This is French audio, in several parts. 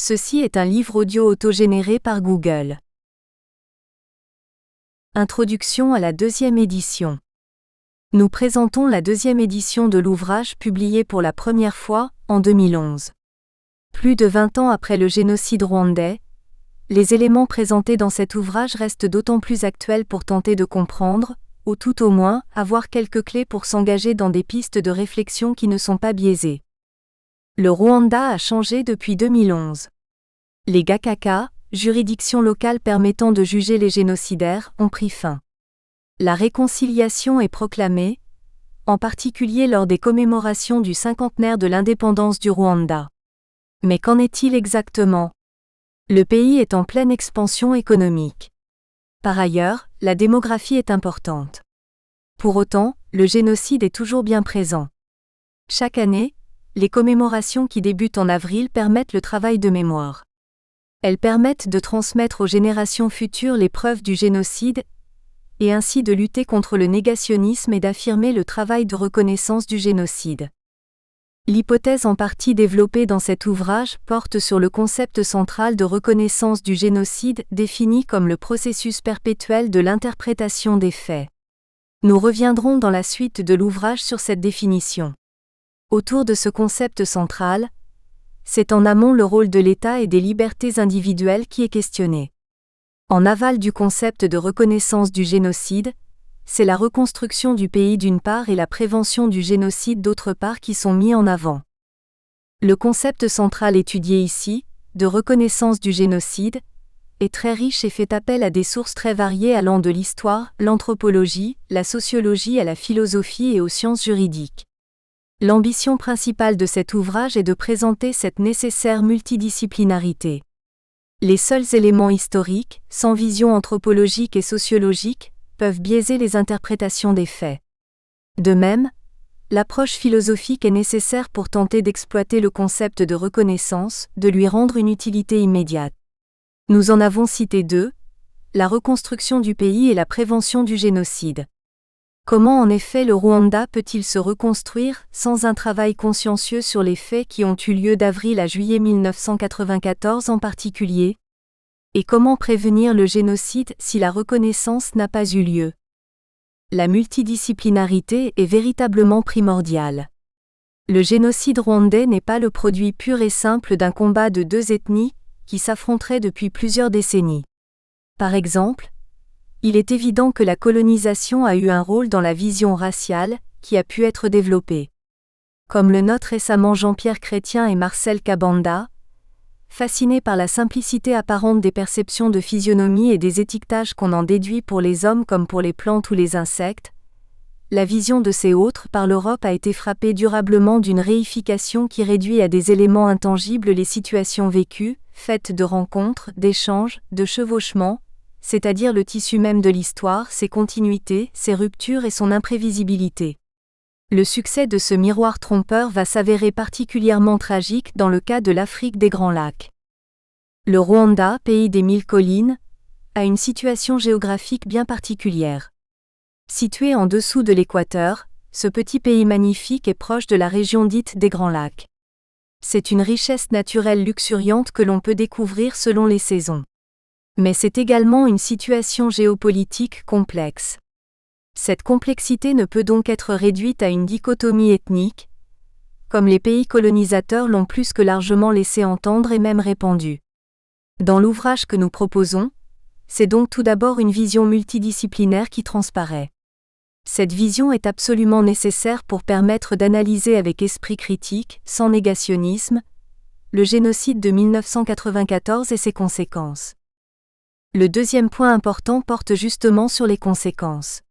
Ceci est un livre audio autogénéré par Google. Introduction à la deuxième édition. Nous présentons la deuxième édition de l'ouvrage publié pour la première fois, en 2011. Plus de 20 ans après le génocide rwandais, les éléments présentés dans cet ouvrage restent d'autant plus actuels pour tenter de comprendre, ou tout au moins, avoir quelques clés pour s'engager dans des pistes de réflexion qui ne sont pas biaisées. Le Rwanda a changé depuis 2011. Les Gacaca, juridiction locale permettant de juger les génocidaires, ont pris fin. La réconciliation est proclamée, en particulier lors des commémorations du cinquantenaire de l'indépendance du Rwanda. Mais qu'en est-il exactement ? Le pays est en pleine expansion économique. Par ailleurs, la démographie est importante. Pour autant, le génocide est toujours bien présent. Chaque année, les commémorations qui débutent en avril permettent le travail de mémoire. Elles permettent de transmettre aux générations futures les preuves du génocide et ainsi de lutter contre le négationnisme et d'affirmer le travail de reconnaissance du génocide. L'hypothèse en partie développée dans cet ouvrage porte sur le concept central de reconnaissance du génocide défini comme le processus perpétuel de l'interprétation des faits. Nous reviendrons dans la suite de l'ouvrage sur cette définition. Autour de ce concept central, c'est en amont le rôle de l'État et des libertés individuelles qui est questionné. En aval du concept de reconnaissance du génocide, c'est la reconstruction du pays d'une part et la prévention du génocide d'autre part qui sont mis en avant. Le concept central étudié ici, de reconnaissance du génocide, est très riche et fait appel à des sources très variées allant de l'histoire, l'anthropologie, la sociologie à la philosophie et aux sciences juridiques. L'ambition principale de cet ouvrage est de présenter cette nécessaire multidisciplinarité. Les seuls éléments historiques, sans vision anthropologique et sociologique, peuvent biaiser les interprétations des faits. De même, l'approche philosophique est nécessaire pour tenter d'exploiter le concept de reconnaissance, de lui rendre une utilité immédiate. Nous en avons cité deux, la reconstruction du pays et la prévention du génocide. Comment en effet le Rwanda peut-il se reconstruire sans un travail consciencieux sur les faits qui ont eu lieu d'avril à juillet 1994 en particulier ? Et comment prévenir le génocide si la reconnaissance n'a pas eu lieu ? La multidisciplinarité est véritablement primordiale. Le génocide rwandais n'est pas le produit pur et simple d'un combat de deux ethnies qui s'affronteraient depuis plusieurs décennies. Par exemple, il est évident que la colonisation a eu un rôle dans la vision raciale, qui a pu être développée. Comme le notent récemment Jean-Pierre Chrétien et Marcel Kabanda, fascinés par la simplicité apparente des perceptions de physionomie et des étiquetages qu'on en déduit pour les hommes comme pour les plantes ou les insectes, la vision de ces autres par l'Europe a été frappée durablement d'une réification qui réduit à des éléments intangibles les situations vécues, faites de rencontres, d'échanges, de chevauchements, c'est-à-dire le tissu même de l'histoire, ses continuités, ses ruptures et son imprévisibilité. Le succès de ce miroir trompeur va s'avérer particulièrement tragique dans le cas de l'Afrique des Grands Lacs. Le Rwanda, pays des 1000 collines, a une situation géographique bien particulière. Situé en dessous de l'équateur, ce petit pays magnifique est proche de la région dite des Grands Lacs. C'est une richesse naturelle luxuriante que l'on peut découvrir selon les saisons. Mais c'est également une situation géopolitique complexe. Cette complexité ne peut donc être réduite à une dichotomie ethnique, comme les pays colonisateurs l'ont plus que largement laissé entendre et même répandu. Dans l'ouvrage que nous proposons, c'est donc tout d'abord une vision multidisciplinaire qui transparaît. Cette vision est absolument nécessaire pour permettre d'analyser avec esprit critique, sans négationnisme, le génocide de 1994 et ses conséquences. Le deuxième point important porte justement sur les conséquences.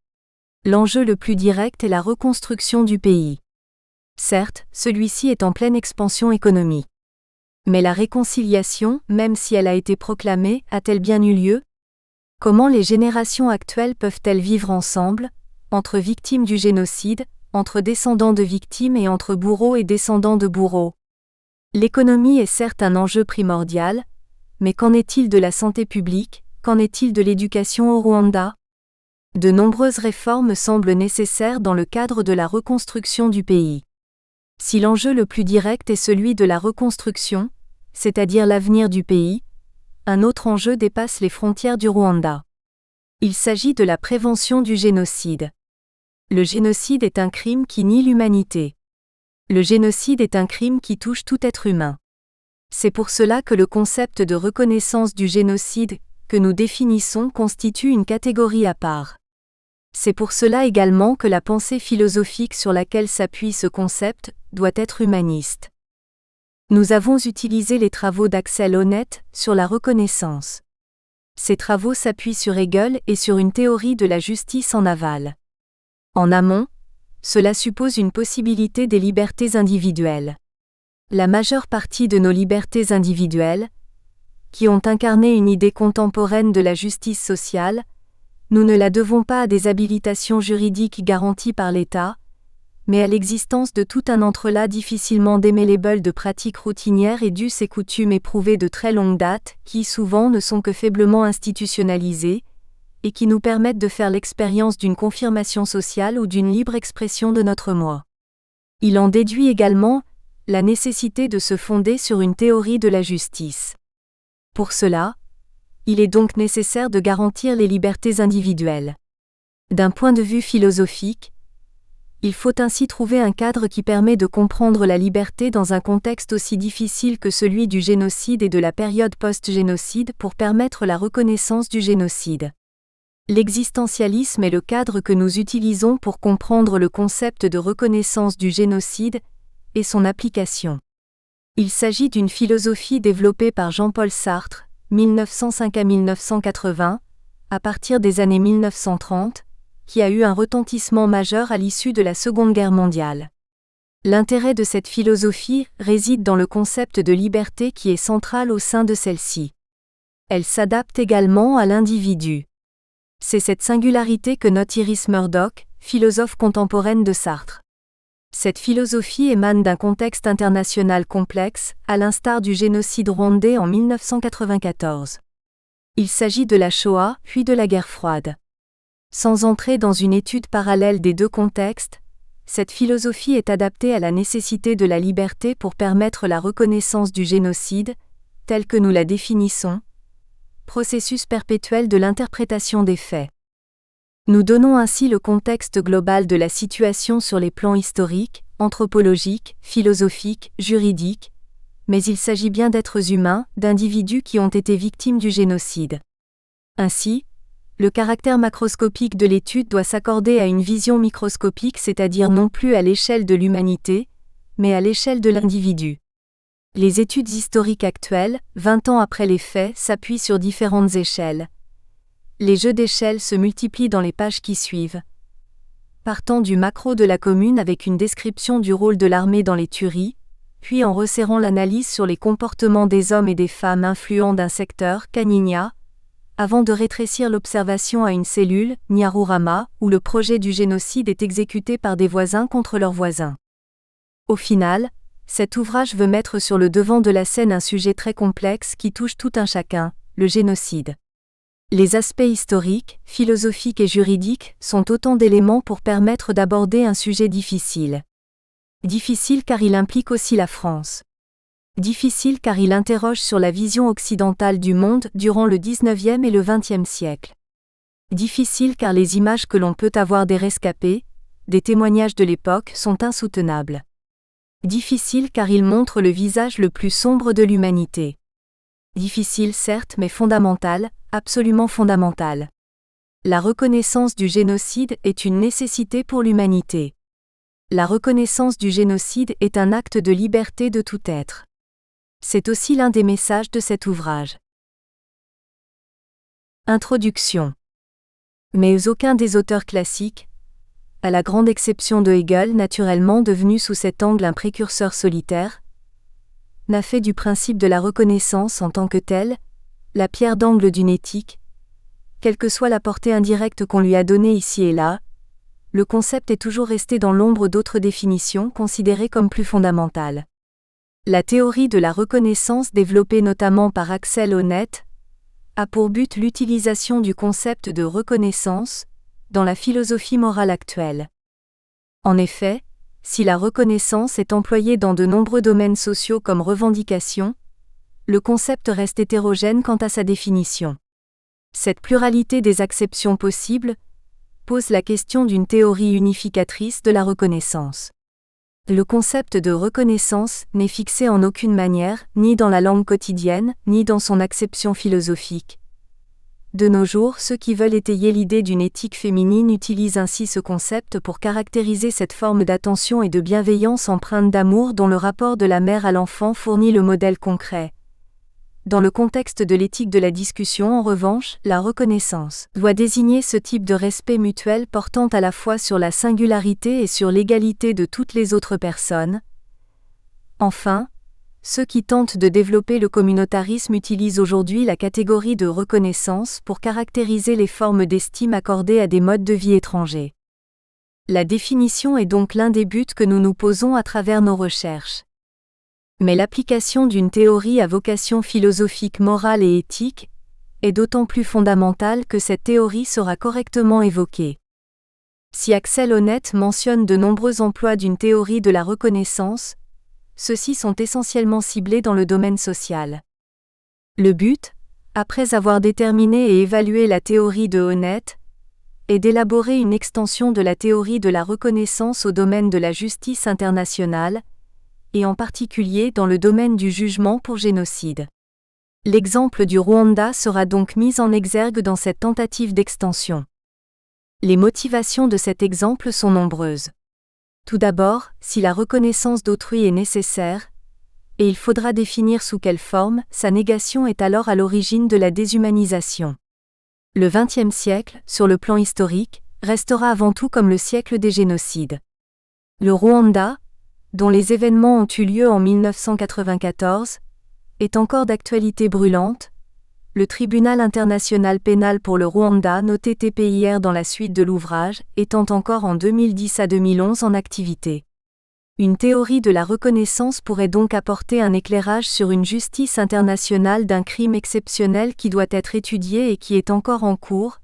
L'enjeu le plus direct est la reconstruction du pays. Certes, celui-ci est en pleine expansion économique. Mais la réconciliation, même si elle a été proclamée, a-t-elle bien eu lieu ? Comment les générations actuelles peuvent-elles vivre ensemble, entre victimes du génocide, entre descendants de victimes et entre bourreaux et descendants de bourreaux ? L'économie est certes un enjeu primordial, mais qu'en est-il de la santé publique ? Qu'en est-il de l'éducation au Rwanda ? De nombreuses réformes semblent nécessaires dans le cadre de la reconstruction du pays. Si l'enjeu le plus direct est celui de la reconstruction, c'est-à-dire l'avenir du pays, un autre enjeu dépasse les frontières du Rwanda. Il s'agit de la prévention du génocide. Le génocide est un crime qui nie l'humanité. Le génocide est un crime qui touche tout être humain. C'est pour cela que le concept de reconnaissance du génocide, que nous définissons, constitue une catégorie à part. C'est pour cela également que la pensée philosophique sur laquelle s'appuie ce concept doit être humaniste. Nous avons utilisé les travaux d'Axel Honneth sur la reconnaissance. Ces travaux s'appuient sur Hegel et sur une théorie de la justice en aval. En amont, cela suppose une possibilité des libertés individuelles. La majeure partie de nos libertés individuelles, qui ont incarné une idée contemporaine de la justice sociale, nous ne la devons pas à des habilitations juridiques garanties par l'État, mais à l'existence de tout un entrelac difficilement démêlable de pratiques routinières et d'us et coutumes éprouvées de très longue date, qui souvent ne sont que faiblement institutionnalisées, et qui nous permettent de faire l'expérience d'une confirmation sociale ou d'une libre expression de notre moi. Il en déduit également la nécessité de se fonder sur une théorie de la justice. Pour cela, il est donc nécessaire de garantir les libertés individuelles. D'un point de vue philosophique, il faut ainsi trouver un cadre qui permet de comprendre la liberté dans un contexte aussi difficile que celui du génocide et de la période post-génocide pour permettre la reconnaissance du génocide. L'existentialisme est le cadre que nous utilisons pour comprendre le concept de reconnaissance du génocide et son application. Il s'agit d'une philosophie développée par Jean-Paul Sartre, 1905 à 1980, à partir des années 1930, qui a eu un retentissement majeur à l'issue de la Seconde Guerre mondiale. L'intérêt de cette philosophie réside dans le concept de liberté qui est central au sein de celle-ci. Elle s'adapte également à l'individu. C'est cette singularité que note Iris Murdoch, philosophe contemporaine de Sartre. Cette philosophie émane d'un contexte international complexe, à l'instar du génocide rwandais en 1994. Il s'agit de la Shoah, puis de la guerre froide. Sans entrer dans une étude parallèle des deux contextes, cette philosophie est adaptée à la nécessité de la liberté pour permettre la reconnaissance du génocide, tel que nous la définissons, processus perpétuel de l'interprétation des faits. Nous donnons ainsi le contexte global de la situation sur les plans historiques, anthropologiques, philosophiques, juridiques, mais il s'agit bien d'êtres humains, d'individus qui ont été victimes du génocide. Ainsi, le caractère macroscopique de l'étude doit s'accorder à une vision microscopique, c'est-à-dire non plus à l'échelle de l'humanité, mais à l'échelle de l'individu. Les études historiques actuelles, 20 ans après les faits, s'appuient sur différentes échelles. Les jeux d'échelle se multiplient dans les pages qui suivent. Partant du macro de la commune avec une description du rôle de l'armée dans les tueries, puis en resserrant l'analyse sur les comportements des hommes et des femmes influents d'un secteur, Kaninya, avant de rétrécir l'observation à une cellule, Nyarurama, où le projet du génocide est exécuté par des voisins contre leurs voisins. Au final, cet ouvrage veut mettre sur le devant de la scène un sujet très complexe qui touche tout un chacun, le génocide. Les aspects historiques, philosophiques et juridiques sont autant d'éléments pour permettre d'aborder un sujet difficile. Difficile car il implique aussi la France. Difficile car il interroge sur la vision occidentale du monde durant le XIXe et le XXe siècle. Difficile car les images que l'on peut avoir des rescapés, des témoignages de l'époque, sont insoutenables. Difficile car il montre le visage le plus sombre de l'humanité. Difficile certes mais fondamental, absolument fondamental. La reconnaissance du génocide est une nécessité pour l'humanité. La reconnaissance du génocide est un acte de liberté de tout être. C'est aussi l'un des messages de cet ouvrage. Introduction. Mais aucun des auteurs classiques, à la grande exception de Hegel naturellement devenu sous cet angle un précurseur solitaire, n'a fait du principe de la reconnaissance en tant que tel, la pierre d'angle d'une éthique, quelle que soit la portée indirecte qu'on lui a donnée ici et là, le concept est toujours resté dans l'ombre d'autres définitions considérées comme plus fondamentales. La théorie de la reconnaissance développée notamment par Axel Honneth a pour but l'utilisation du concept de reconnaissance dans la philosophie morale actuelle. En effet, si la reconnaissance est employée dans de nombreux domaines sociaux comme revendication, le concept reste hétérogène quant à sa définition. Cette pluralité des acceptions possibles pose la question d'une théorie unificatrice de la reconnaissance. Le concept de reconnaissance n'est fixé en aucune manière, ni dans la langue quotidienne, ni dans son acception philosophique. De nos jours, ceux qui veulent étayer l'idée d'une éthique féminine utilisent ainsi ce concept pour caractériser cette forme d'attention et de bienveillance empreinte d'amour dont le rapport de la mère à l'enfant fournit le modèle concret. Dans le contexte de l'éthique de la discussion, en revanche, la reconnaissance doit désigner ce type de respect mutuel portant à la fois sur la singularité et sur l'égalité de toutes les autres personnes. Enfin, ceux qui tentent de développer le communautarisme utilisent aujourd'hui la catégorie de reconnaissance pour caractériser les formes d'estime accordées à des modes de vie étrangers. La définition est donc l'un des buts que nous nous posons à travers nos recherches. Mais l'application d'une théorie à vocation philosophique, morale et éthique est d'autant plus fondamentale que cette théorie sera correctement évoquée. Si Axel Honneth mentionne de nombreux emplois d'une théorie de la reconnaissance, ceux-ci sont essentiellement ciblés dans le domaine social. Le but, après avoir déterminé et évalué la théorie de Honneth, est d'élaborer une extension de la théorie de la reconnaissance au domaine de la justice internationale, et en particulier dans le domaine du jugement pour génocide. L'exemple du Rwanda sera donc mis en exergue dans cette tentative d'extension. Les motivations de cet exemple sont nombreuses. Tout d'abord, si la reconnaissance d'autrui est nécessaire, et il faudra définir sous quelle forme, sa négation est alors à l'origine de la déshumanisation. Le XXe siècle, sur le plan historique, restera avant tout comme le siècle des génocides. Le Rwanda, dont les événements ont eu lieu en 1994, est encore d'actualité brûlante. Le Tribunal international pénal pour le Rwanda, noté TPIR dans la suite de l'ouvrage, étant encore en 2010 à 2011 en activité. Une théorie de la reconnaissance pourrait donc apporter un éclairage sur une justice internationale d'un crime exceptionnel qui doit être étudié et qui est encore en cours,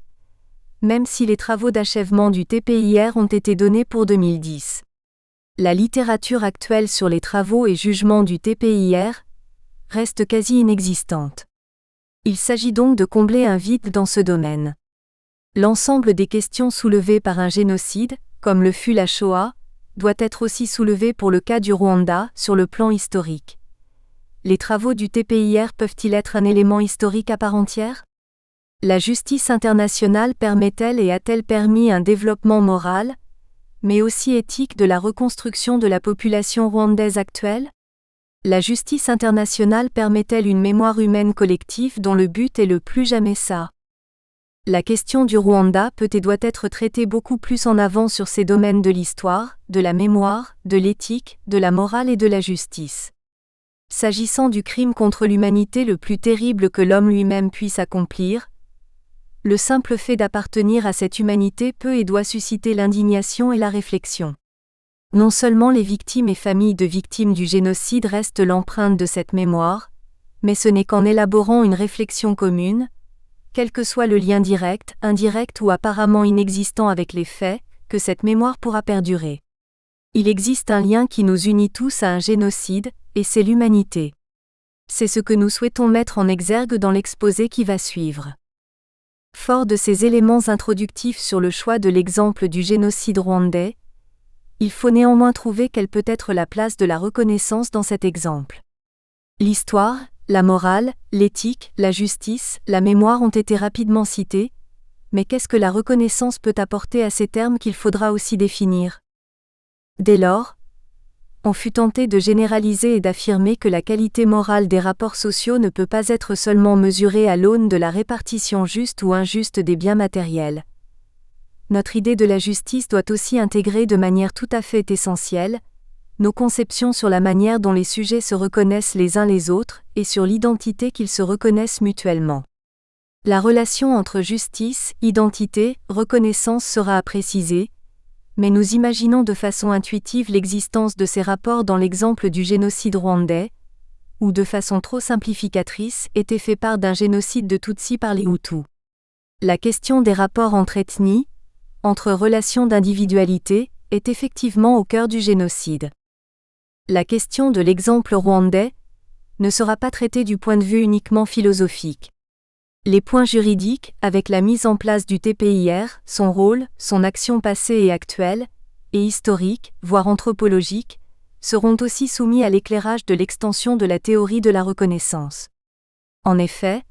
même si les travaux d'achèvement du TPIR ont été donnés pour 2010. La littérature actuelle sur les travaux et jugements du TPIR reste quasi inexistante. Il s'agit donc de combler un vide dans ce domaine. L'ensemble des questions soulevées par un génocide, comme le fut la Shoah, doit être aussi soulevé pour le cas du Rwanda sur le plan historique. Les travaux du TPIR peuvent-ils être un élément historique à part entière ? La justice internationale permet-elle et a-t-elle permis un développement moral, mais aussi éthique de la reconstruction de la population rwandaise actuelle ? La justice internationale permet-elle une mémoire humaine collective dont le but est le plus jamais ça ? La question du Rwanda peut et doit être traitée beaucoup plus en avant sur ces domaines de l'histoire, de la mémoire, de l'éthique, de la morale et de la justice. S'agissant du crime contre l'humanité le plus terrible que l'homme lui-même puisse accomplir, le simple fait d'appartenir à cette humanité peut et doit susciter l'indignation et la réflexion. Non seulement les victimes et familles de victimes du génocide restent l'empreinte de cette mémoire, mais ce n'est qu'en élaborant une réflexion commune, quel que soit le lien direct, indirect ou apparemment inexistant avec les faits, que cette mémoire pourra perdurer. Il existe un lien qui nous unit tous à un génocide, et c'est l'humanité. C'est ce que nous souhaitons mettre en exergue dans l'exposé qui va suivre. Fort de ces éléments introductifs sur le choix de l'exemple du génocide rwandais, il faut néanmoins trouver quelle peut être la place de la reconnaissance dans cet exemple. L'histoire, la morale, l'éthique, la justice, la mémoire ont été rapidement cités, mais qu'est-ce que la reconnaissance peut apporter à ces termes qu'il faudra aussi définir ? Dès lors, on fut tenté de généraliser et d'affirmer que la qualité morale des rapports sociaux ne peut pas être seulement mesurée à l'aune de la répartition juste ou injuste des biens matériels. Notre idée de la justice doit aussi intégrer de manière tout à fait essentielle nos conceptions sur la manière dont les sujets se reconnaissent les uns les autres et sur l'identité qu'ils se reconnaissent mutuellement. La relation entre justice, identité, reconnaissance sera à préciser, mais nous imaginons de façon intuitive l'existence de ces rapports dans l'exemple du génocide rwandais, où de façon trop simplificatrice était fait part d'un génocide de Tutsis par les Hutus. La question des rapports entre ethnies, entre relations d'individualité, est effectivement au cœur du génocide. La question de l'exemple rwandais ne sera pas traité du point de vue uniquement philosophique. Les points juridiques, avec la mise en place du TPIR, son rôle, son action passée et actuelle, et historique, voire anthropologique, seront aussi soumis à l'éclairage de l'extension de la théorie de la reconnaissance. En effet,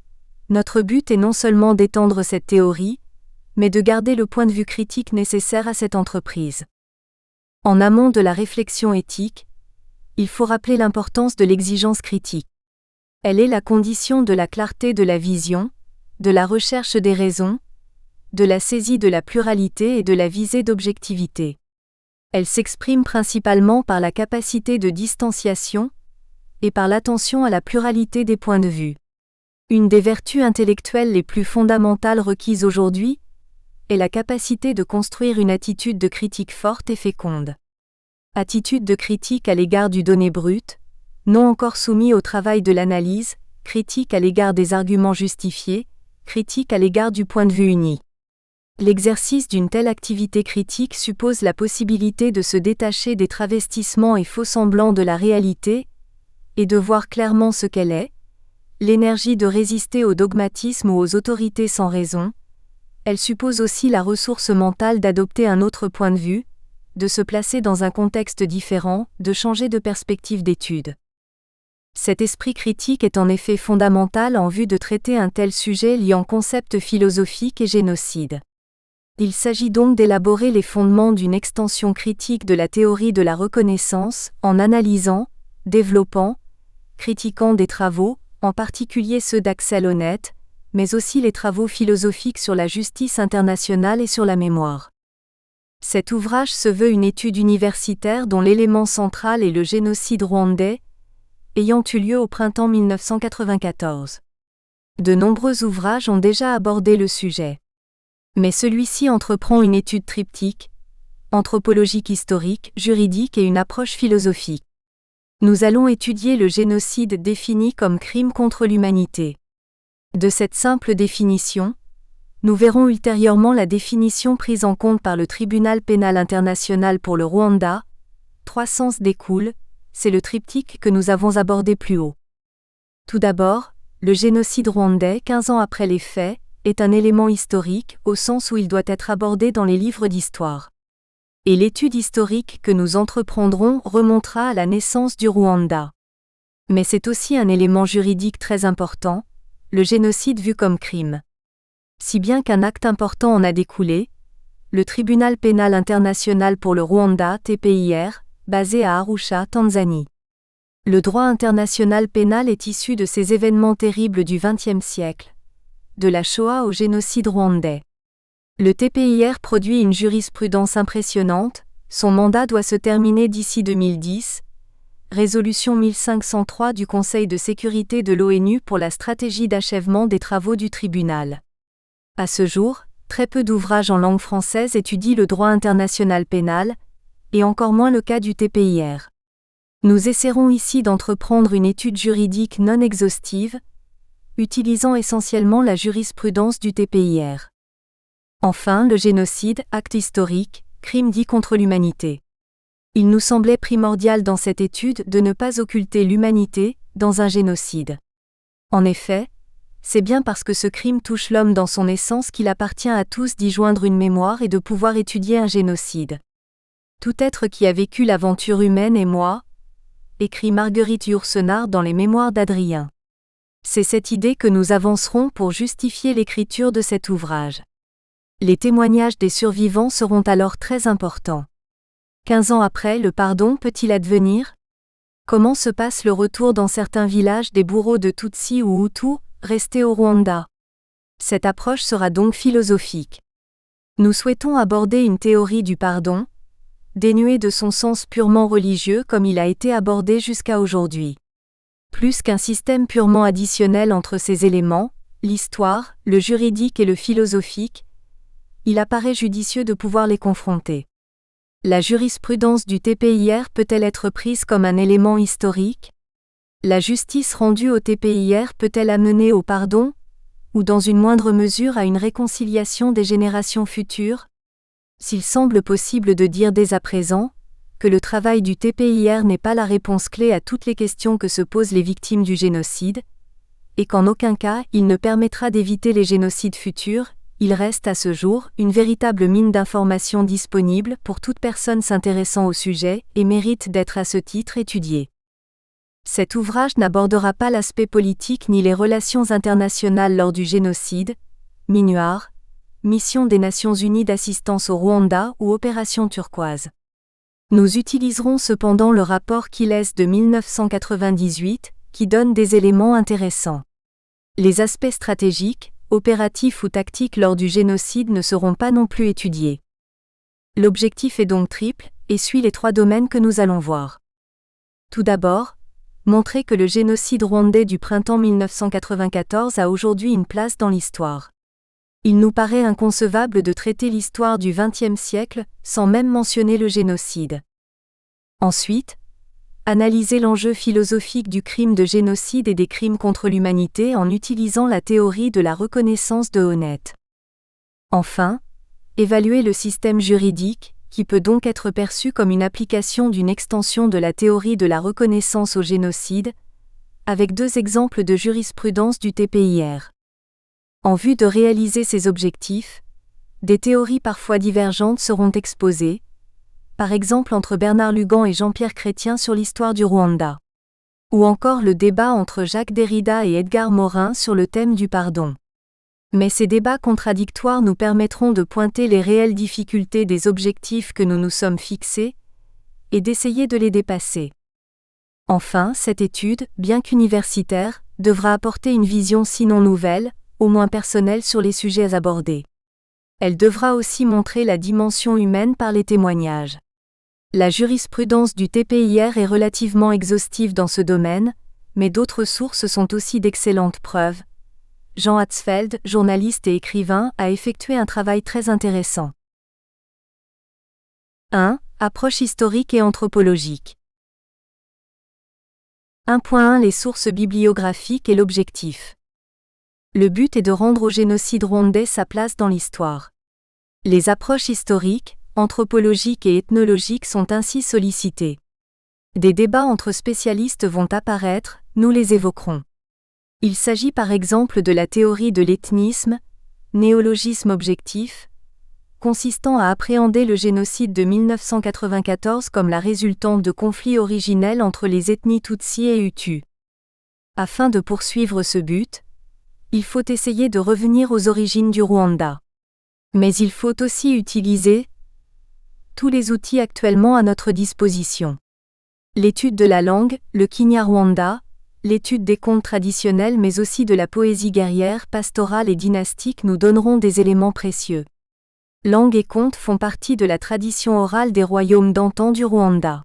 notre but est non seulement d'étendre cette théorie, mais de garder le point de vue critique nécessaire à cette entreprise. En amont de la réflexion éthique, il faut rappeler l'importance de l'exigence critique. Elle est la condition de la clarté de la vision, de la recherche des raisons, de la saisie de la pluralité et de la visée d'objectivité. Elle s'exprime principalement par la capacité de distanciation et par l'attention à la pluralité des points de vue. Une des vertus intellectuelles les plus fondamentales requises aujourd'hui est la capacité de construire une attitude de critique forte et féconde. Attitude de critique à l'égard du donné brut, non encore soumis au travail de l'analyse, critique à l'égard des arguments justifiés, critique à l'égard du point de vue uni. L'exercice d'une telle activité critique suppose la possibilité de se détacher des travestissements et faux-semblants de la réalité, et de voir clairement ce qu'elle est, l'énergie de résister au dogmatisme ou aux autorités sans raison. Elle suppose aussi la ressource mentale d'adopter un autre point de vue, de se placer dans un contexte différent, de changer de perspective d'étude. Cet esprit critique est en effet fondamental en vue de traiter un tel sujet liant concepts philosophiques et génocide. Il s'agit donc d'élaborer les fondements d'une extension critique de la théorie de la reconnaissance, en analysant, développant, critiquant des travaux, en particulier ceux d'Axel Honneth, mais aussi les travaux philosophiques sur la justice internationale et sur la mémoire. Cet ouvrage se veut une étude universitaire dont l'élément central est le génocide rwandais, ayant eu lieu au printemps 1994. De nombreux ouvrages ont déjà abordé le sujet. Mais celui-ci entreprend une étude triptyque, anthropologique historique, juridique et une approche philosophique. Nous allons étudier le génocide défini comme crime contre l'humanité. De cette simple définition, nous verrons ultérieurement la définition prise en compte par le Tribunal pénal international pour le Rwanda. Trois sens découlent, c'est le triptyque que nous avons abordé plus haut. Tout d'abord, le génocide rwandais, 15 ans après les faits, est un élément historique, au sens où il doit être abordé dans les livres d'histoire. Et l'étude historique que nous entreprendrons remontera à la naissance du Rwanda. Mais c'est aussi un élément juridique très important, le génocide vu comme crime. Si bien qu'un acte important en a découlé, le Tribunal pénal international pour le Rwanda, TPIR, basé à Arusha, Tanzanie. Le droit international pénal est issu de ces événements terribles du XXe siècle, de la Shoah au génocide rwandais. Le TPIR produit une jurisprudence impressionnante, son mandat doit se terminer d'ici 2010. Résolution 1503 du Conseil de sécurité de l'ONU pour la stratégie d'achèvement des travaux du tribunal. À ce jour, très peu d'ouvrages en langue française étudient le droit international pénal, et encore moins le cas du TPIR. Nous essaierons ici d'entreprendre une étude juridique non exhaustive, utilisant essentiellement la jurisprudence du TPIR. Enfin, le génocide, acte historique, crime dit contre l'humanité. Il nous semblait primordial dans cette étude de ne pas occulter l'humanité dans un génocide. En effet, c'est bien parce que ce crime touche l'homme dans son essence qu'il appartient à tous d'y joindre une mémoire et de pouvoir étudier un génocide. Tout être qui a vécu l'aventure humaine est moi, écrit Marguerite Yourcenar dans les Mémoires d'Adrien. C'est cette idée que nous avancerons pour justifier l'écriture de cet ouvrage. Les témoignages des survivants seront alors très importants. 15 ans après, le pardon peut-il advenir ? Comment se passe le retour dans certains villages des bourreaux de Tutsi ou Hutu, restés au Rwanda ? Cette approche sera donc philosophique. Nous souhaitons aborder une théorie du pardon, dénuée de son sens purement religieux comme il a été abordé jusqu'à aujourd'hui. Plus qu'un système purement additionnel entre ces éléments, l'histoire, le juridique et le philosophique, il apparaît judicieux de pouvoir les confronter. La jurisprudence du TPIR peut-elle être prise comme un élément historique ? La justice rendue au TPIR peut-elle amener au pardon, ou dans une moindre mesure à une réconciliation des générations futures ? S'il semble possible de dire dès à présent que le travail du TPIR n'est pas la réponse clé à toutes les questions que se posent les victimes du génocide, et qu'en aucun cas il ne permettra d'éviter les génocides futurs. Il reste à ce jour une véritable mine d'informations disponible pour toute personne s'intéressant au sujet et mérite d'être à ce titre étudié. Cet ouvrage n'abordera pas l'aspect politique ni les relations internationales lors du génocide, MINUAR, Mission des Nations Unies d'assistance au Rwanda ou Opération Turquoise. Nous utiliserons cependant le rapport Quiles de 1998, qui donne des éléments intéressants. Les aspects stratégiques, opératifs ou tactiques lors du génocide ne seront pas non plus étudiés. L'objectif est donc triple, et suit les 3 domaines que nous allons voir. Tout d'abord, montrer que le génocide rwandais du printemps 1994 a aujourd'hui une place dans l'histoire. Il nous paraît inconcevable de traiter l'histoire du XXe siècle sans même mentionner le génocide. Ensuite, analyser l'enjeu philosophique du crime de génocide et des crimes contre l'humanité en utilisant la théorie de la reconnaissance de honnête. Enfin, évaluer le système juridique, qui peut donc être perçu comme une application d'une extension de la théorie de la reconnaissance au génocide, avec 2 exemples de jurisprudence du TPIR. En vue de réaliser ces objectifs, des théories parfois divergentes seront exposées, par exemple entre Bernard Lugan et Jean-Pierre Chrétien sur l'histoire du Rwanda. Ou encore le débat entre Jacques Derrida et Edgar Morin sur le thème du pardon. Mais ces débats contradictoires nous permettront de pointer les réelles difficultés des objectifs que nous nous sommes fixés, et d'essayer de les dépasser. Enfin, cette étude, bien qu'universitaire, devra apporter une vision sinon nouvelle, au moins personnelle sur les sujets abordés. Elle devra aussi montrer la dimension humaine par les témoignages. La jurisprudence du TPIR est relativement exhaustive dans ce domaine, mais d'autres sources sont aussi d'excellentes preuves. Jean Hatzfeld, journaliste et écrivain, a effectué un travail très intéressant. 1. Approche historique et anthropologique. 1.1 Les sources bibliographiques et l'objectif. Le but est de rendre au génocide rwandais sa place dans l'histoire. Les approches historiques, anthropologiques et ethnologiques sont ainsi sollicitées. Des débats entre spécialistes vont apparaître, nous les évoquerons. Il s'agit par exemple de la théorie de l'ethnisme, néologisme objectif, consistant à appréhender le génocide de 1994 comme la résultante de conflits originels entre les ethnies Tutsi et Hutu. Afin de poursuivre ce but, il faut essayer de revenir aux origines du Rwanda. Mais il faut aussi utiliser tous les outils actuellement à notre disposition. L'étude de la langue, le Kinyarwanda, l'étude des contes traditionnels mais aussi de la poésie guerrière, pastorale et dynastique nous donneront des éléments précieux. Langue et contes font partie de la tradition orale des royaumes d'antan du Rwanda.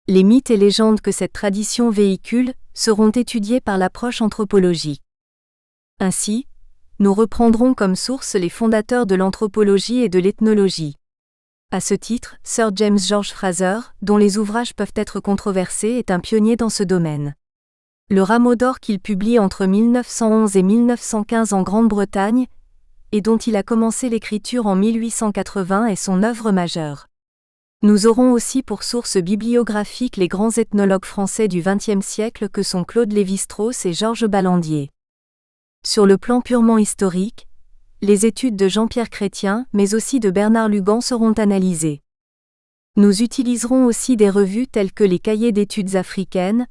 Les mythes et légendes que cette tradition véhicule seront étudiés par l'approche anthropologique. Ainsi, nous reprendrons comme source les fondateurs de l'anthropologie et de l'ethnologie. À ce titre, Sir James George Fraser, dont les ouvrages peuvent être controversés, est un pionnier dans ce domaine. Le Rameau d'or qu'il publie entre 1911 et 1915 en Grande-Bretagne, et dont il a commencé l'écriture en 1880 est son œuvre majeure. Nous aurons aussi pour source bibliographique les grands ethnologues français du XXe siècle que sont Claude Lévi-Strauss et Georges Ballandier. Sur le plan purement historique, les études de Jean-Pierre Chrétien, mais aussi de Bernard Lugan seront analysées. Nous utiliserons aussi des revues telles que les Cahiers d'études africaines,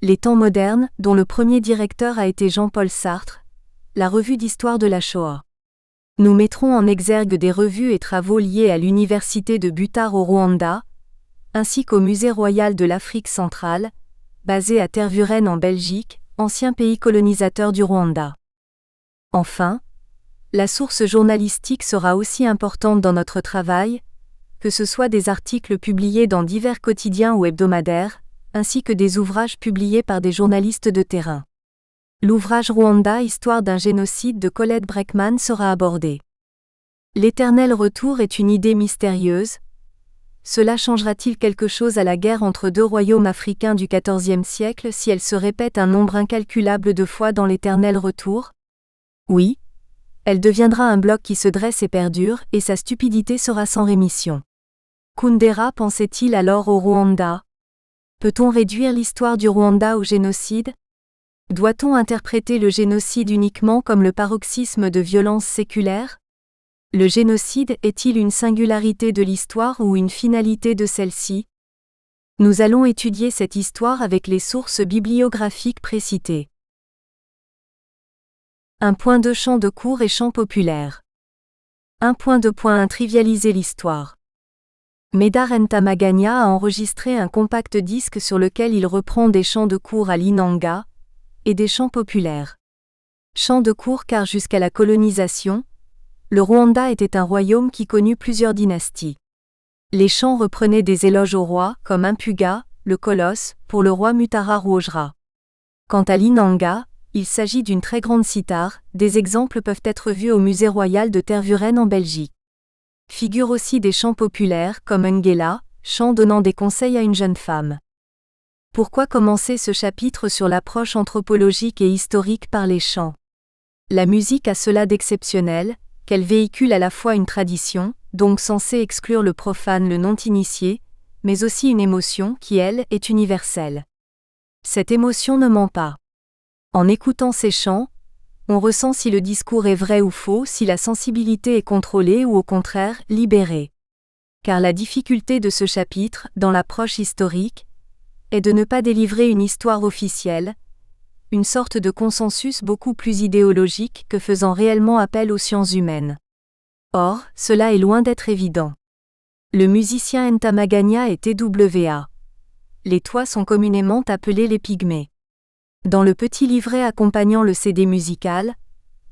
Les Temps modernes, dont le premier directeur a été Jean-Paul Sartre, la revue d'histoire de la Shoah. Nous mettrons en exergue des revues et travaux liés à l'université de Butare au Rwanda, ainsi qu'au Musée royal de l'Afrique centrale, basé à Tervuren en Belgique, ancien pays colonisateur du Rwanda. Enfin, la source journalistique sera aussi importante dans notre travail, que ce soit des articles publiés dans divers quotidiens ou hebdomadaires, ainsi que des ouvrages publiés par des journalistes de terrain. L'ouvrage Rwanda, Histoire d'un génocide de Colette Breckman sera abordé. L'éternel retour est une idée mystérieuse. Cela changera-t-il quelque chose à la guerre entre 2 royaumes africains du XIVe siècle si elle se répète un nombre incalculable de fois dans l'éternel retour ? Oui. Elle deviendra un bloc qui se dresse et perdure, et sa stupidité sera sans rémission. Kundera pensait-il alors au Rwanda? Peut-on réduire l'histoire du Rwanda au génocide? Doit-on interpréter le génocide uniquement comme le paroxysme de violence séculaire? Le génocide est-il une singularité de l'histoire ou une finalité de celle-ci? Nous allons étudier cette histoire avec les sources bibliographiques précitées. 1.2 Chants de cour et chants populaires. 1.2. Trivialiser l'histoire. Medar Ntamaganya a enregistré un compact disque sur lequel il reprend des chants de cour à l'Inanga et des chants populaires. Chants de cour car jusqu'à la colonisation, le Rwanda était un royaume qui connut plusieurs dynasties. Les chants reprenaient des éloges au roi, comme Impuga, le colosse, pour le roi Mutara Rwojra. Quant à l'Inanga, il s'agit d'une très grande cithare, des exemples peuvent être vus au musée royal de Tervuren en Belgique. Figurent aussi des chants populaires comme Ngela, chant donnant des conseils à une jeune femme. Pourquoi commencer ce chapitre sur l'approche anthropologique et historique par les chants? La musique a cela d'exceptionnel, qu'elle véhicule à la fois une tradition, donc censée exclure le profane, le non-initié, mais aussi une émotion qui, elle, est universelle. Cette émotion ne ment pas. En écoutant ces chants, on ressent si le discours est vrai ou faux, si la sensibilité est contrôlée ou au contraire, libérée. Car la difficulté de ce chapitre, dans l'approche historique, est de ne pas délivrer une histoire officielle, une sorte de consensus beaucoup plus idéologique que faisant réellement appel aux sciences humaines. Or, cela est loin d'être évident. Le musicien Ntamaganya est TWA. Les Twa sont communément appelés les Pygmées. Dans le petit livret accompagnant le CD musical,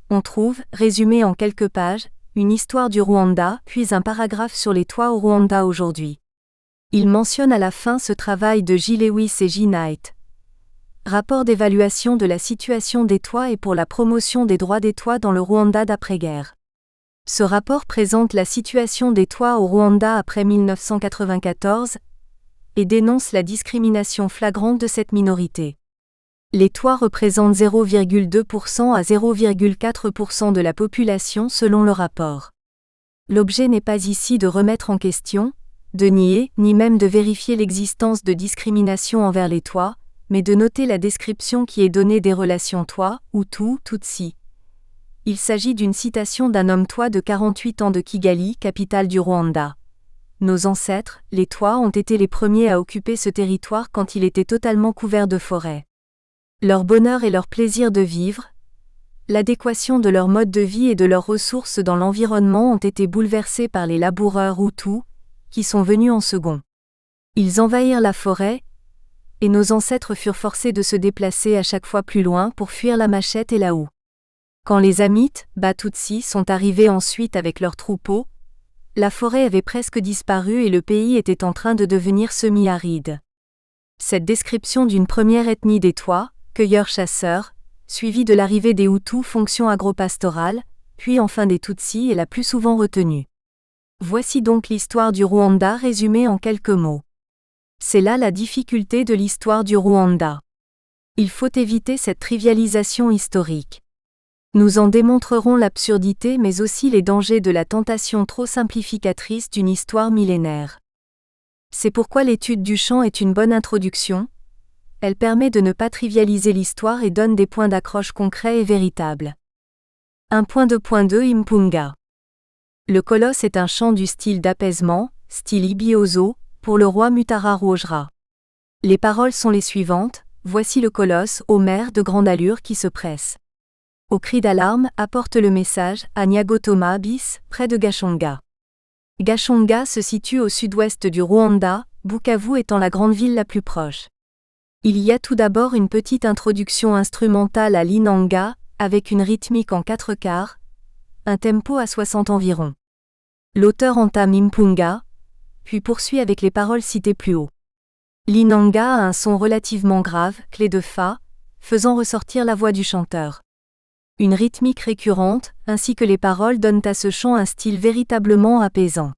on trouve, résumé en quelques pages, une histoire du Rwanda, puis un paragraphe sur les Twa au Rwanda aujourd'hui. Il mentionne à la fin ce travail de J. Lewis et J. Knight. Rapport d'évaluation de la situation des Twa et pour la promotion des droits des Twa dans le Rwanda d'après-guerre. Ce rapport présente la situation des Twa au Rwanda après 1994 et dénonce la discrimination flagrante de cette minorité. Les Twa représentent 0,2% à 0,4% de la population selon le rapport. L'objet n'est pas ici de remettre en question, de nier, ni même de vérifier l'existence de discrimination envers les Twa, mais de noter la description qui est donnée des relations Twa, Hutu, Tutsi. Il s'agit d'une citation d'un homme Twa de 48 ans de Kigali, capitale du Rwanda. Nos ancêtres, les Twa, ont été les premiers à occuper ce territoire quand il était totalement couvert de forêts. Leur bonheur et leur plaisir de vivre, l'adéquation de leur mode de vie et de leurs ressources dans l'environnement ont été bouleversés par les laboureurs Hutus, qui sont venus en second. Ils envahirent la forêt, et nos ancêtres furent forcés de se déplacer à chaque fois plus loin pour fuir la machette et la houe. Quand les Hamites, Batutsi, sont arrivés ensuite avec leurs troupeaux, la forêt avait presque disparu et le pays était en train de devenir semi-aride. Cette description d'une première ethnie des Twa, cueilleurs-chasseurs, suivie de l'arrivée des Hutus, fonction agro-pastorale, puis enfin des Tutsis est la plus souvent retenue. Voici donc l'histoire du Rwanda résumée en quelques mots. C'est là la difficulté de l'histoire du Rwanda. Il faut éviter cette trivialisation historique. Nous en démontrerons l'absurdité mais aussi les dangers de la tentation trop simplificatrice d'une histoire millénaire. C'est pourquoi l'étude du chant est une bonne introduction. Elle permet de ne pas trivialiser l'histoire et donne des points d'accroche concrets et véritables. 1.2.2 Impunga. Le colosse est un chant du style d'apaisement, style Ibiozo, pour le roi Mutara Rwojra. Les paroles sont les suivantes: voici le colosse, Homère de grande allure qui se presse. Au cri d'alarme, apporte le message, à Nyagotoma bis, près de Gashonga. Gashonga se situe au sud-ouest du Rwanda, Bukavu étant la grande ville la plus proche. Il y a tout d'abord une petite introduction instrumentale à l'Inanga, avec une rythmique en 4/4, un tempo à 60 environ. L'auteur entame Impunga, puis poursuit avec les paroles citées plus haut. L'Inanga a un son relativement grave, clé de Fa, faisant ressortir la voix du chanteur. Une rythmique récurrente, ainsi que les paroles donnent à ce chant un style véritablement apaisant.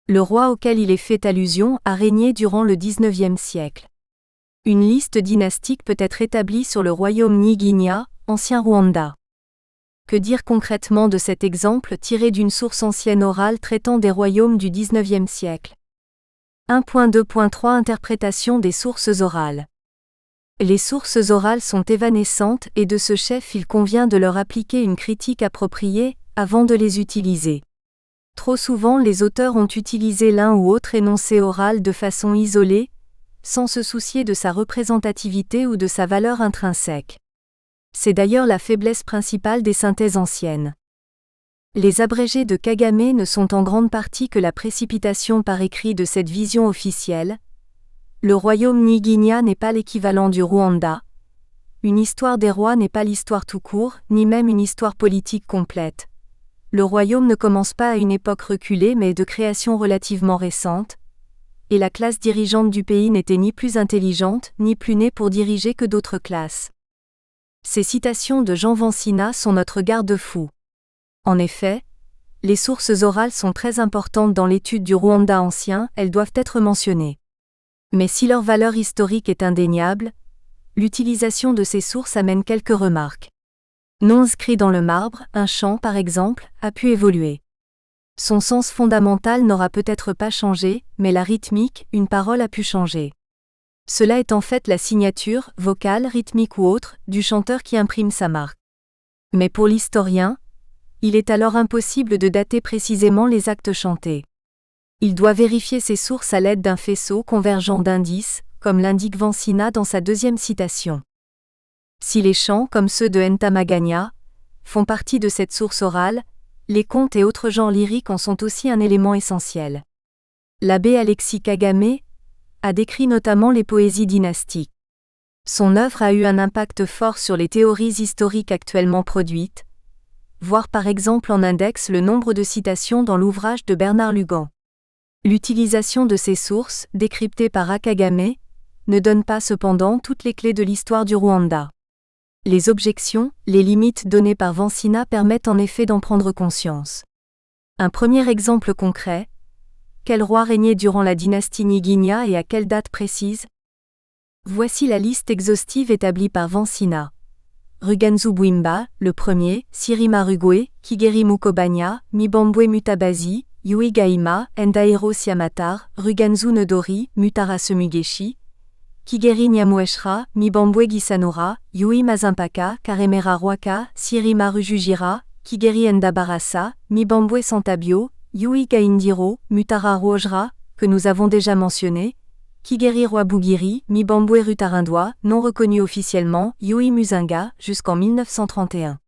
Le roi auquel il est fait allusion a régné durant le XIXe siècle. Une liste dynastique peut être établie sur le royaume Nyiginya, ancien Rwanda. Que dire concrètement de cet exemple tiré d'une source ancienne orale traitant des royaumes du XIXe siècle? 1.2.3 Interprétation des sources orales. Les sources orales sont évanescentes et de ce chef il convient de leur appliquer une critique appropriée, avant de les utiliser. Trop souvent les auteurs ont utilisé l'un ou autre énoncé oral de façon isolée, sans se soucier de sa représentativité ou de sa valeur intrinsèque. C'est d'ailleurs la faiblesse principale des synthèses anciennes. Les abrégés de Kagame ne sont en grande partie que la précipitation par écrit de cette vision officielle. Le royaume Nyiginya n'est pas l'équivalent du Rwanda. Une histoire des rois n'est pas l'histoire tout court, ni même une histoire politique complète. Le royaume ne commence pas à une époque reculée mais de création relativement récente, et la classe dirigeante du pays n'était ni plus intelligente, ni plus née pour diriger que d'autres classes. Ces citations de Jean Vansina sont notre garde-fou. En effet, les sources orales sont très importantes dans l'étude du Rwanda ancien, elles doivent être mentionnées. Mais si leur valeur historique est indéniable, l'utilisation de ces sources amène quelques remarques. Non inscrit dans le marbre, un chant par exemple, a pu évoluer. Son sens fondamental n'aura peut-être pas changé, mais la rythmique, une parole a pu changer. Cela est en fait la signature, vocale, rythmique ou autre, du chanteur qui imprime sa marque. Mais pour l'historien, il est alors impossible de dater précisément les actes chantés. Il doit vérifier ses sources à l'aide d'un faisceau convergent d'indices, comme l'indique Vansina dans sa deuxième citation. Si les chants, comme ceux de Ntamaganya, font partie de cette source orale, les contes et autres genres lyriques en sont aussi un élément essentiel. L'abbé Alexis Kagame a décrit notamment les poésies dynastiques. Son œuvre a eu un impact fort sur les théories historiques actuellement produites. Voir par exemple en index le nombre de citations dans l'ouvrage de Bernard Lugan. L'utilisation de ces sources, décryptées par Kagame, ne donne pas cependant toutes les clés de l'histoire du Rwanda. Les objections, les limites données par Vansina permettent en effet d'en prendre conscience. Un premier exemple concret. Quel roi régnait durant la dynastie Nyiginya et à quelle date précise? Voici la liste exhaustive établie par Vansina. Ruganzu Bwimba, le premier, Cyrilma Rugwe, Kigeri Mukobanya, Mibambwe Mutabazi, Yui Gaima, Ndairo Siamatar, Ruganzu Nedori, Mutara Semugeshi, Kigeri Nyamueshra, Mibambwe Gisanora, Yui Mazimpaka, Karemera Rwaka, Cyrilma Rujujira, Kigeri Ndabarasa, Mibambwe Santabio, Yui Gaindiro, Mutara Rwojra, que nous avons déjà mentionné, Kigeri Rwabugiri, Mibambwe Rutarindwa, non reconnu officiellement, Yui Muzinga, jusqu'en 1931.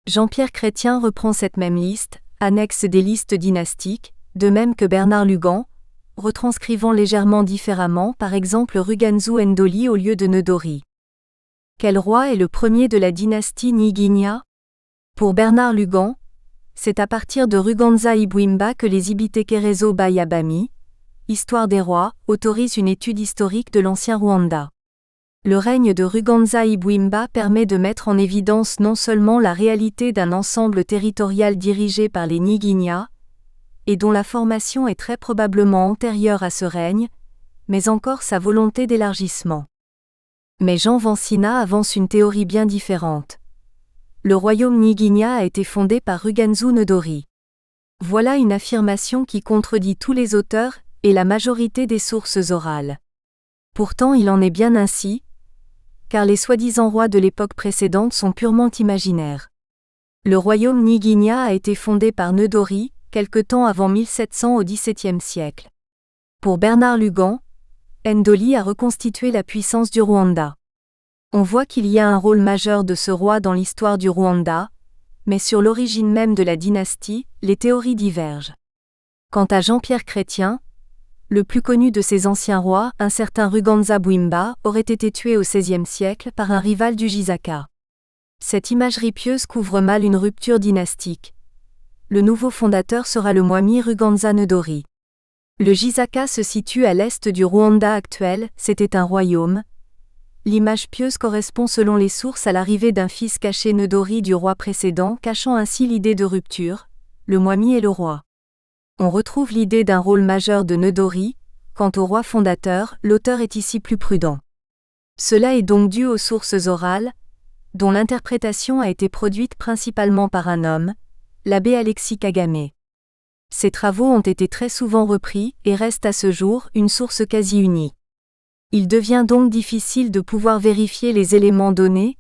Jean-Pierre Chrétien reprend cette même liste, annexe des listes dynastiques, de même que Bernard Lugan, retranscrivant légèrement différemment par exemple Ruganzu Ndoli au lieu de Nedori. Quel roi est le premier de la dynastie Nyiginya? Pour Bernard Lugan, c'est à partir de Ruganza Ibwimba que les Ibitekerezo Bayabami, Histoire des rois, autorisent une étude historique de l'ancien Rwanda. Le règne de Ruganza Ibwimba permet de mettre en évidence non seulement la réalité d'un ensemble territorial dirigé par les Nyiginya, et dont la formation est très probablement antérieure à ce règne, mais encore sa volonté d'élargissement. Mais Jean Vansina avance une théorie bien différente. Le royaume Nyiginya a été fondé par Ruganzu Nedori. Voilà une affirmation qui contredit tous les auteurs et la majorité des sources orales. Pourtant il en est bien ainsi, car les soi-disant rois de l'époque précédente sont purement imaginaires. Le royaume Nyiginya a été fondé par Nedori, quelque temps avant 1700 au XVIIe siècle. Pour Bernard Lugan, Ndoli a reconstitué la puissance du Rwanda. On voit qu'il y a un rôle majeur de ce roi dans l'histoire du Rwanda, mais sur l'origine même de la dynastie, les théories divergent. Quant à Jean-Pierre Chrétien, le plus connu de ces anciens rois, un certain Ruganza Bwimba, aurait été tué au XVIe siècle par un rival du Jizaka. Cette imagerie pieuse couvre mal une rupture dynastique. Le nouveau fondateur sera le Mwami Ruganza Nedori. Le Jizaka se situe à l'est du Rwanda actuel, c'était un royaume. L'image pieuse correspond selon les sources à l'arrivée d'un fils caché Nedori du roi précédent, cachant ainsi l'idée de rupture, le Mwami et le roi. On retrouve l'idée d'un rôle majeur de Nedori. Quant au roi fondateur, l'auteur est ici plus prudent. Cela est donc dû aux sources orales, dont l'interprétation a été produite principalement par un homme, l'abbé Alexis Kagame. Ces travaux ont été très souvent repris et restent à ce jour une source quasi unique. Il devient donc difficile de pouvoir vérifier les éléments donnés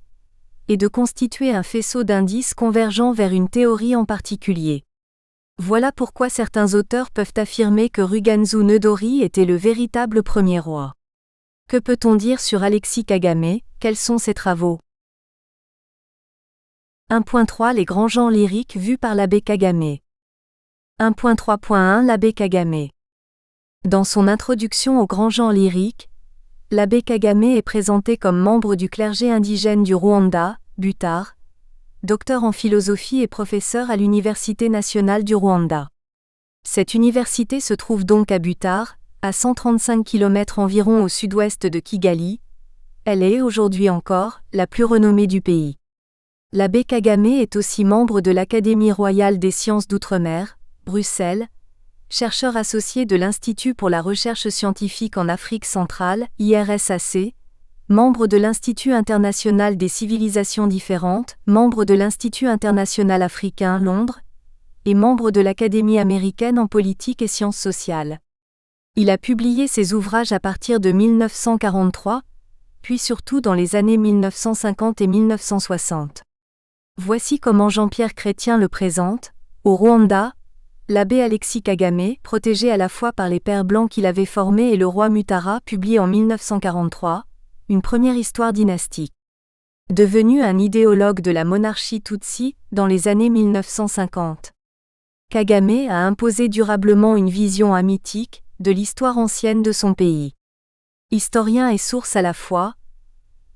et de constituer un faisceau d'indices convergents vers une théorie en particulier. Voilà pourquoi certains auteurs peuvent affirmer que Ruganzu Neudori était le véritable premier roi. Que peut-on dire sur Alexis Kagame, quels sont ses travaux? 1.3 Les grands genres lyriques vus par l'abbé Kagame. 1.3.1 L'abbé Kagame. Dans son introduction aux grands genres lyriques, l'abbé Kagame est présenté comme membre du clergé indigène du Rwanda, Butare, docteur en philosophie et professeur à l'Université nationale du Rwanda. Cette université se trouve donc à Butare, à 135 km environ au sud-ouest de Kigali. Elle est aujourd'hui encore la plus renommée du pays. L'abbé Kagame est aussi membre de l'Académie royale des sciences d'outre-mer, Bruxelles, chercheur associé de l'Institut pour la recherche scientifique en Afrique centrale, IRSAC, membre de l'Institut international des civilisations différentes, membre de l'Institut international africain, Londres, et membre de l'Académie américaine en politique et sciences sociales. Il a publié ses ouvrages à partir de 1943, puis surtout dans les années 1950 et 1960. Voici comment Jean-Pierre Chrétien le présente. Au Rwanda, l'abbé Alexis Kagame, protégé à la fois par les Pères blancs qu'il avait formés et le roi Mutara, publie en 1943, une première histoire dynastique. Devenu un idéologue de la monarchie Tutsi dans les années 1950. Kagame a imposé durablement une vision amythique de l'histoire ancienne de son pays. Historien et source à la fois,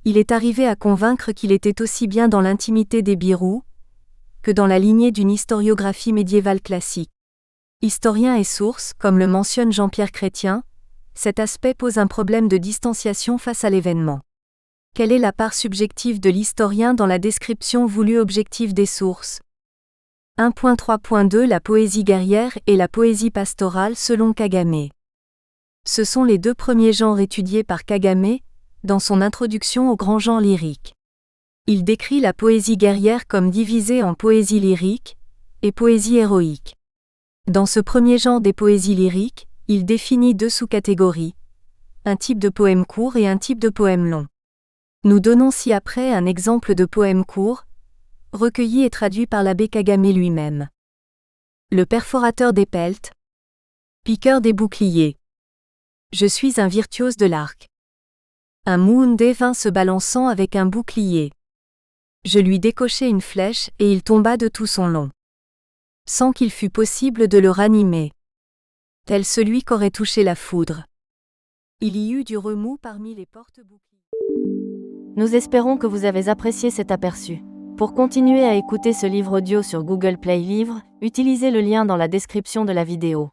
il est arrivé à convaincre qu'il était aussi bien dans l'intimité des Birous que dans la lignée d'une historiographie médiévale classique. Historien et source, comme le mentionne Jean-Pierre Chrétien, cet aspect pose un problème de distanciation face à l'événement. Quelle est la part subjective de l'historien dans la description voulue objective des sources? 1.3.2 La poésie guerrière et la poésie pastorale selon Kagame. Ce sont les deux premiers genres étudiés par Kagame dans son introduction aux grands genres lyriques. Il décrit la poésie guerrière comme divisée en poésie lyrique et poésie héroïque. Dans ce premier genre des poésies lyriques, il définit deux sous-catégories, un type de poème court et un type de poème long. Nous donnons ci-après un exemple de poème court, recueilli et traduit par l'abbé Kagame lui-même. Le perforateur des peltes, piqueur des boucliers. Je suis un virtuose de l'arc. Un Moundé vint se balançant avec un bouclier. Je lui décochai une flèche et il tomba de tout son long, sans qu'il fût possible de le ranimer. Tel celui qu'aurait touché la foudre. Il y eut du remous parmi les porte-boucliers. Nous espérons que vous avez apprécié cet aperçu. Pour continuer à écouter ce livre audio sur Google Play Livres, utilisez le lien dans la description de la vidéo.